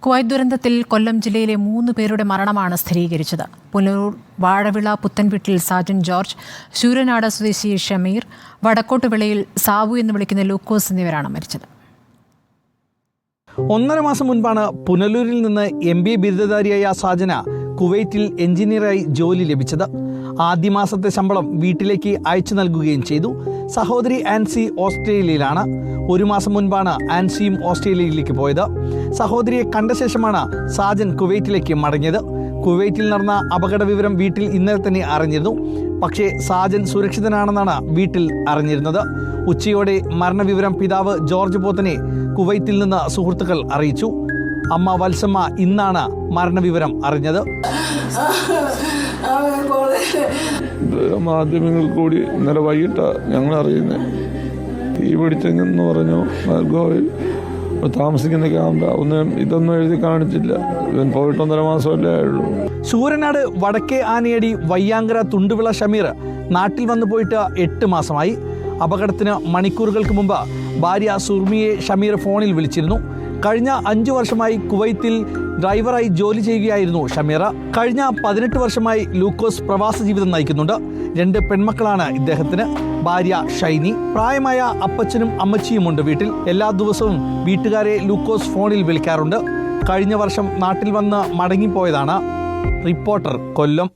Kuwait ദുരന്തത്തിൽ കൊല്ലം ജില്ലയിലെ 3 പേരുടെ മരണമാണ് സ്ഥിരീകരിച്ചത്. പുനലൂർ വാഴവിള പുത്തൻവീട്ടിൽ സാജൻ ജോർജ്, ശൂരനാട് സ്വദേശി ഷമീർ, വടക്കോട്ടുവിളയിൽ സാബു എന്ന് വിളിക്കുന്ന ലൂക്കോസ് എന്നിവരാണ് മരിച്ചത്. 1.5 മാസം മുൻപാണ് പുനലൂരിൽ നിന്ന് MBA ബിരുദധാരിയായ സാജന കുവൈറ്റിൽ എഞ്ചിനീയറായി ജോലി ലഭിച്ചത്. ആദ്യ മാസത്തെ ശമ്പളം വീട്ടിലേക്ക് അയച്ചു നൽകുകയും ചെയ്തു. സഹോദരി ആൻസി ഓസ്ട്രേലിയയിലാണ്. 1 മാസം മുൻപാണ് ആൻസിയും ഓസ്ട്രേലിയയിലേക്ക് പോയത്. സഹോദരിയെ കണ്ട ശേഷമാണ് സാജൻ കുവൈറ്റിലേക്ക് മടങ്ങിയത്. കുവൈറ്റിൽ നടന്ന അപകട വിവരം വീട്ടിൽ ഇന്നലെ തന്നെ അറിഞ്ഞിരുന്നു. പക്ഷേ സാജൻ സുരക്ഷിതനാണെന്നാണ് വീട്ടിൽ അറിഞ്ഞിരുന്നത്. ഉച്ചയോടെ മരണവിവരം പിതാവ് ജോർജ് പോത്തനെ കുവൈറ്റിൽ നിന്ന് സുഹൃത്തുക്കൾ അറിയിച്ചു. അമ്മ വത്സമ്മ ഇന്നാണ് മരണവിവരം അറിഞ്ഞത്. മാധ്യമങ്ങൾ കൂടി ഇന്നലെ വൈകിട്ടാണ് ഞങ്ങൾ അറിയുന്നത്. തീ പിടിച്ചെന്ന് പറഞ്ഞു. ഗോവയിൽ താമസിക്കുന്ന ക്യാമ്പ് ഇതൊന്നും എഴുതി കാണിച്ചില്ല. ഇവൻ പോയിട്ട് 1.5 മാസമല്ലേ ആയുള്ളൂ. ശൂരനാട് വടക്കേ ആനയടി വയ്യാങ്കര തുണ്ടുവിള ഷമീർ നാട്ടിൽ വന്നു പോയിട്ട് 8 മാസമായി. അപകടത്തിന് മണിക്കൂറുകൾക്ക് മുമ്പ് ഭാര്യ സുർമിയെ ഷമീർ ഫോണിൽ വിളിച്ചിരുന്നു. കഴിഞ്ഞ 5 വർഷമായി കുവൈത്തിൽ ഡ്രൈവറായി ജോലി ചെയ്യുകയായിരുന്നു ഷമീർ. കഴിഞ്ഞ 18 വർഷമായി ലൂക്കോസ് പ്രവാസ ജീവിതം നയിക്കുന്നുണ്ട്. 2 പെൺമക്കളാണ് ഇദ്ദേഹത്തിന്. ഭാര്യ ഷൈനി. പ്രായമായ അപ്പച്ചനും അമ്മച്ചിയുമുണ്ട് വീട്ടിൽ. എല്ലാ ദിവസവും വീട്ടുകാരെ ലൂക്കോസ് ഫോണിൽ വിളിക്കാറുണ്ട്. കഴിഞ്ഞ വർഷം നാട്ടിൽ വന്ന് മടങ്ങിപ്പോയതാണ്. റിപ്പോർട്ടർ, കൊല്ലം.